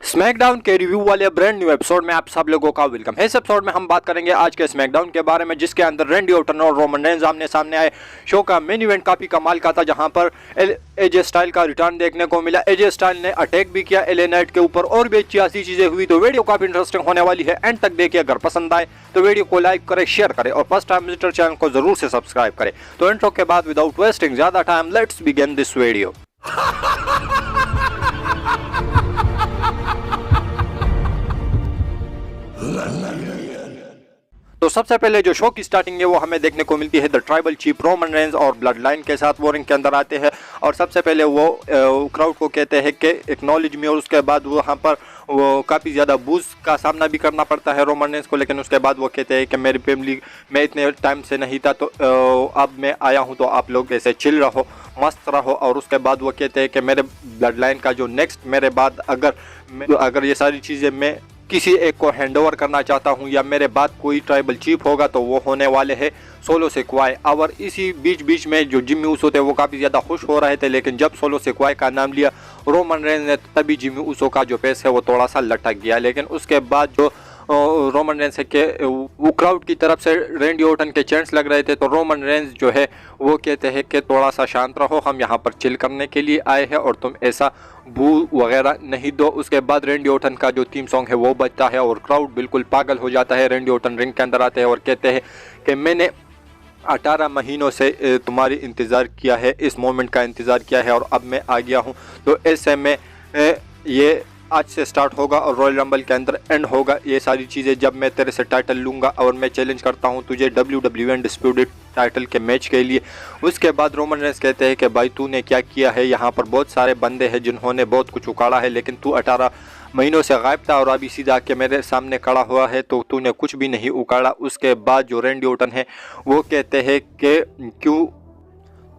SmackDown के review वाले brand new episode में आप सब लोगों का वेलकम है। इस एपिसोड में हम बात करेंगे आज के स्मैकडाउन के बारे में, जिसके अंदर रैंडी ऑर्टन और रोमन रेंज आमने सामने आए। शो का मेन इवेंट काफी कमाल का था, जहां पर एजे स्टाइल का रिटर्न देखने को मिला। एजे स्टाइल ने अटैक भी किया एले नाइट के ऊपर और भी अच्छी ऐसी चीजें हुई। तो वीडियो काफी इंटरेस्टिंग होने वाली है, एंड तक देखिए। अगर पसंद आए तो वीडियो को लाइक करें, शेयर करें और फर्स्ट टाइम विजिटर चैनल को जरूर से सब्सक्राइब करें। तो इंट्रो के बाद विदाउट वेस्टिंग ज्यादा time let's begin this video. तो सबसे पहले जो शो की स्टार्टिंग है वो हमें देखने को मिलती है the tribal chief Roman Reigns और ब्लड लाइन के साथ वो रिंग के अंदर आते हैं। और सबसे पहले वो क्राउड को कहते हैं कि एक्नॉलेज मी, और उसके बाद वहाँ पर वो काफ़ी ज़्यादा बूज का सामना भी करना पड़ता है रोमन रेंज को। लेकिन उसके बाद वो कहते हैं कि मेरी फैमिली में इतने टाइम से नहीं था, तो अब मैं आया हूँ, तो आप लोग ऐसे चिल रहो, मस्त रहो। और उसके बाद वो कहते हैं कि मेरे ब्लड लाइन का जो नेक्स्ट मेरे बाद अगर ये सारी चीज़ें मैं किसी एक को हैंडओवर करना चाहता हूं, या मेरे बाद कोई ट्राइबल चीफ होगा, तो वो होने वाले हैं सोलो सिक्वाई। और इसी बीच में जो जिम्मी ऊसो थे वो काफ़ी ज़्यादा खुश हो रहे थे, लेकिन जब सोलो सिक्वाई का नाम लिया रोमन रेंज ने, तभी जिम्मी ऊसो का जो पेस है वो थोड़ा सा लटक गया। लेकिन उसके बाद जो रोमन रेंज के वो क्राउड की तरफ से रैंडी ऑर्टन के चैंट्स लग रहे थे, तो रोमन रेंज जो है वो कहते हैं कि थोड़ा सा शांत रहो, हम यहाँ पर चिल करने के लिए आए हैं और तुम ऐसा बू वगैरह नहीं दो। उसके बाद रैंडी ऑर्टन का जो थीम सॉन्ग है वो बजता है और क्राउड बिल्कुल पागल हो जाता है। रैंडी ऑर्टन रिंग के अंदर आते हैं और कहते हैं कि मैंने 18 महीनों से तुम्हारी इंतज़ार किया है, इस मोमेंट का इंतज़ार किया है और अब मैं आ गया हूँ। तो ऐसे में ये आज से स्टार्ट होगा और रॉयल रंबल के अंदर एंड होगा। ये सारी चीज़ें जब मैं तेरे से टाइटल लूँगा और मैं चैलेंज करता हूँ तुझे WWE अनडिस्प्यूटेड टाइटल के मैच के लिए। उसके बाद रोमन रेंज कहते हैं कि भाई तूने क्या किया है, यहाँ पर बहुत सारे बंदे हैं जिन्होंने बहुत कुछ उखाड़ा है, लेकिन तू 18 महीनों से गायब था और अभी सीधा के मेरे सामने खड़ा हुआ है, तो तूने कुछ भी नहीं उखाड़ा। उसके बाद जो रैंडी ऑर्टन है वो कहते हैं कि क्यों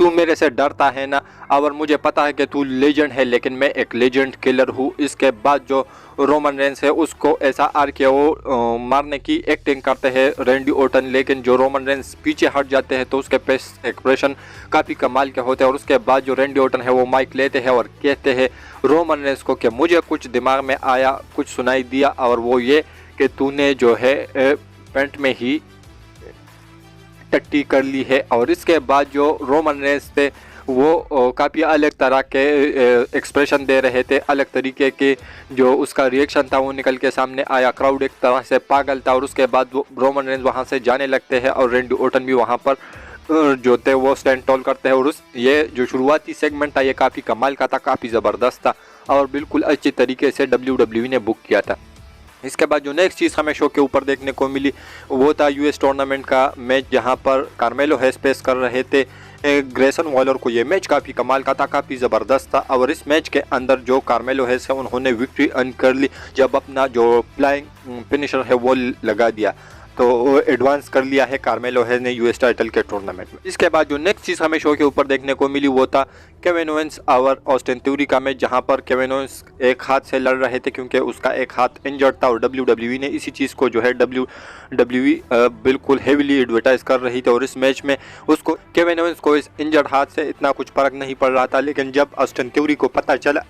तू मेरे से डरता है ना, और मुझे पता है कि तू लेजेंड है, लेकिन मैं एक लेजेंड किलर हूँ। इसके बाद जो रोमन रेंज है उसको ऐसा आर के वो मारने की एक्टिंग करते हैं रैंडी ऑर्टन, लेकिन जो रोमन रेंज पीछे हट जाते हैं तो उसके फेस एक्सप्रेशन काफ़ी कमाल के होते हैं। और उसके बाद जो रैंडी ऑर्टन है वो माइक लेते हैं और कहते हैं रोमन रेंज को कि मुझे कुछ दिमाग में आया, कुछ सुनाई दिया, और वो ये कि तूने जो है पेंट में ही टट्टी कर ली है। और इसके बाद जो रोमन रेंज थे वो काफ़ी अलग तरह के एक्सप्रेशन दे रहे थे, अलग तरीके के जो उसका रिएक्शन था वो निकल के सामने आया। क्राउड एक तरह से पागल था। और उसके बाद वो रोमन रेंज वहाँ से जाने लगते हैं और रैंडी ऑर्टन भी वहाँ पर जो थे वो स्टैंड टॉल करते हैं। और ये जो शुरुआती सेगमेंट था ये काफ़ी कमाल का था, काफ़ी ज़बरदस्त था और बिल्कुल अच्छी तरीके से WWE ने बुक किया था। इसके बाद जो नेक्स्ट चीज़ हमें शो के ऊपर देखने को मिली वो था यूएस टूर्नामेंट का मैच, जहां पर कार्मेलो हैस पेश कर रहे थे ग्रेसन वॉलर को। ये मैच काफ़ी कमाल का था, काफ़ी ज़बरदस्त था। और इस मैच के अंदर जो कार्मेलो हैस है उन्होंने विक्ट्री अर्न कर ली जब अपना जो फ्लाइंग फिनिशर है वो लगा दिया, तो एडवांस कर लिया है कार्मेलो हैस ने यूएस टाइटल के टूर्नामेंट में। इसके बाद जो नेक्स्ट चीज़ हमें शो के ऊपर देखने को मिली वो था केविन ओवेंस और ऑस्टिन थ्योरी का मैच, जहां पर केविन ओवेंस एक हाथ से लड़ रहे थे क्योंकि उसका एक हाथ इंजर्ड था। और WWE ने इसी चीज़ को जो है WWE बिल्कुल हेवीली एडवर्टाइज कर रही थी। और इस मैच में उसको केविन ओवेंस को इस इंजर्ड हाथ से इतना कुछ फर्क नहीं पड़ रहा था, लेकिन जब ऑस्टिन थ्योरी को पता चला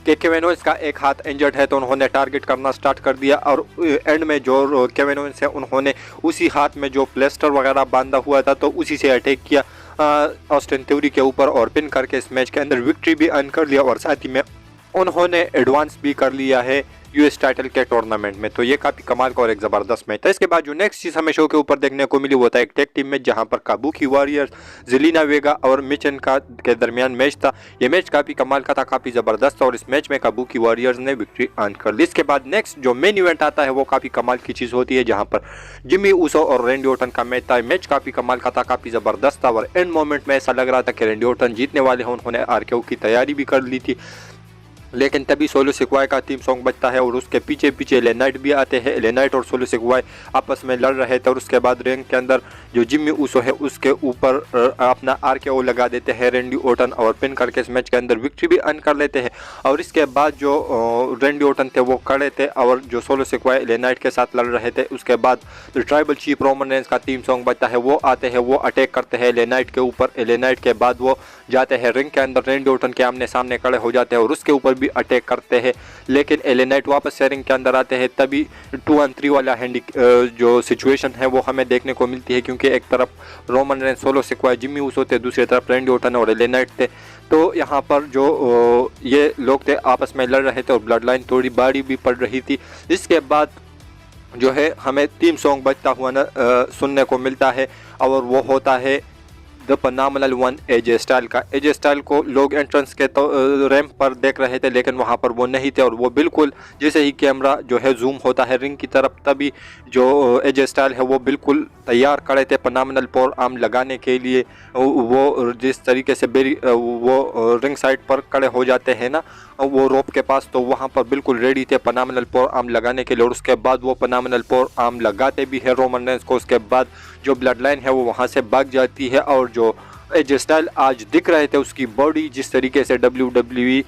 कि केविन ओवेंस का एक हाथ इंजर्ड है, तो उन्होंने टारगेट करना स्टार्ट कर दिया। और एंड में जो केविन ओवेंस है उन्होंने उसी हाथ में जो प्लेस्टर वगैरह बांधा हुआ था तो उसी से अटैक किया ऑस्टिन थ्योरी के ऊपर और पिन करके इस मैच के अंदर विक्ट्री भी अर्न कर लिया। और साथ ही में उन्होंने एडवांस भी कर लिया है यूएस टाइटल के टूर्नामेंट में। तो ये काफ़ी कमाल का और एक ज़बरदस्त मैच था। इसके बाद जो नेक्स्ट चीज़ हमें शो के ऊपर देखने को मिली वो था एक टैग टीम मैच, जहां पर काबुकी वॉरियर्स जेलिना वेगा और मिचन का के दरमियान मैच था। ये मैच काफ़ी कमाल का था, काफ़ी ज़बरदस्त था और इस मैच में काबुकी वॉरियर्स ने विक्ट्री अर्न कर ली। इसके बाद नेक्स्ट जो मेन इवेंट आता है वो काफ़ी कमाल की चीज़ होती है, जहाँ पर जिम्मी ऊसो और रैंडी ऑर्टन का मैच था। मैच काफ़ी कमाल का था, काफ़ी ज़बरदस्त था और एंड मोमेंट में ऐसा लग रहा था कि रैंडी ऑर्टन जीतने वाले हैं। उन्होंने आरकेओ की तैयारी भी कर ली थी। लेकिन तभी सोलो सिक्वाई का थीम सॉन्ग बजता है और उसके पीछे पीछे एले नाइट भी आते हैं। एले नाइट और सोलो सिक्वाई आपस में लड़ रहे थे और उसके बाद रिंग के अंदर जो जिम्मी ऊसो है उसके ऊपर अपना RKO लगा देते हैं रैंडी ऑर्टन और पिन करके इस मैच के अंदर विक्ट्री भी अर्न कर लेते हैं। और इसके बाद जो रैंडी ऑर्टन थे वो खड़े थे और जो सोलो सिक्वाई एले नाइट के साथ लड़ रहे थे। उसके बाद जो ट्राइबल चीफ रोमन रेंस का थीम सॉन्ग बजता है वो आते हैं, वो अटैक करते हैं एले नाइट के ऊपर। एले नाइट के बाद वो जाते हैं रिंग के अंदर, रैंडी ऑर्टन के आमने सामने खड़े हो जाते हैं और उसके ऊपर भी अटैक करते हैं। लेकिन एले नाइट वापस से रिंग के अंदर आते हैं, तभी 2-on-3 वाला जो सिचुएशन है वो हमें देखने को मिलती है, क्योंकि एक तरफ Roman Reigns, Solo Sikoa, Jimmy Uso थे, दूसरी तरफ रैंडी ऑर्टन और एले नाइट थे। तो यहाँ पर जो ये लोग थे आपस में लड़ रहे थे और ब्लड लाइन थोड़ी बारी भी पड़ रही थी। इसके बाद जो है हमें थीम सॉन्ग बजता हुआ सुनने को मिलता है और वो होता है the phenomenal one AJ style का। AJ स्टाइल को लोग एंट्रेंस के तो रैंप पर देख रहे थे, लेकिन वहाँ पर वो नहीं थे और वो बिल्कुल जैसे ही कैमरा जो है जूम होता है रिंग की तरफ, तभी जो AJ स्टाइल है वो बिल्कुल तैयार खड़े थे phenomenal फोर आर्म लगाने के लिए। वो जिस तरीके से वो रिंग साइड पर खड़े हो जाते हैं ना वो रोप के पास, तो वहाँ पर बिल्कुल रेडी थे phenomenal फोर आर्म लगाने के लिए। और उसके बाद वो phenomenal फोर आर्म लगाते भी है रोमन रेंस को। उसके बाद जो ब्लड लाइन है वो वहाँ से भाग जाती है और जो AJ स्टाइल आज दिख रहे थे उसकी बॉडी जिस तरीके से WWE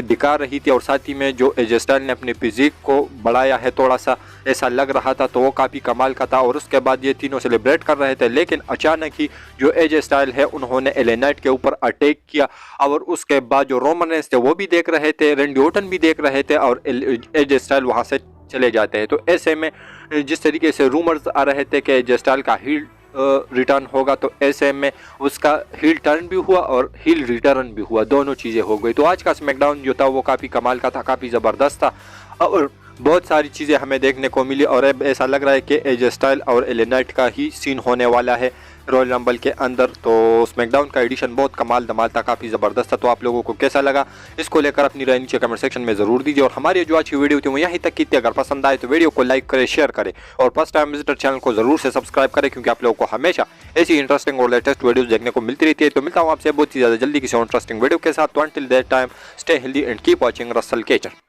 दिखा रही थी और साथ ही में जो AJ स्टाइल ने अपने फिजिक को बढ़ाया है थोड़ा सा ऐसा लग रहा था, तो वो काफ़ी कमाल का था। और उसके बाद ये तीनों सेलिब्रेट कर रहे थे, लेकिन अचानक ही जो AJ स्टाइल है उन्होंने एले नाइट के ऊपर अटैक किया। और उसके बाद जो रोमन रेंस थे वो भी देख रहे थे, रैंडी ऑर्टन भी देख रहे थे और AJ स्टाइल वहाँ से चले जाते हैं। तो ऐसे में जिस तरीके से रूमर्स आ रहे थे कि AJ स्टाइल का हील रिटर्न होगा, तो ऐसे में उसका हील टर्न भी हुआ और हील रिटर्न भी हुआ, दोनों चीज़ें हो गई। तो आज का स्मैकडाउन जो था वो काफ़ी कमाल का था, काफ़ी ज़बरदस्त था और बहुत सारी चीज़ें हमें देखने को मिली। और अब ऐसा लग रहा है कि AJ स्टाइल और एले नाइट का ही सीन होने वाला है रॉयल रंबल के अंदर। तो स्मैकडाउन का एडिशन बहुत कमाल धमाल था, काफ़ी ज़बरदस्त था। तो आप लोगों को कैसा लगा इसको लेकर अपनी राय नीचे कमेंट सेक्शन में ज़रूर दीजिए। और हमारी जो आज की वीडियो थी वो यहीं तक की थी। अगर पसंद आए तो वीडियो को लाइक करें, शेयर करें और फर्स्ट टाइम विजिटर चैनल को ज़रूर से सब्सक्राइब करें, क्योंकि आप लोगों को हमेशा ऐसी इंटरेस्टिंग और लेटेस्ट वीडियोज़ देखने को मिलती रहती है। तो मिलता हूँ आपसे बहुत ही ज़्यादा जल्दी किसी इंटरेस्टिंग वीडियो के साथ। तो until that time stay healthy and keep watching Russell केचर।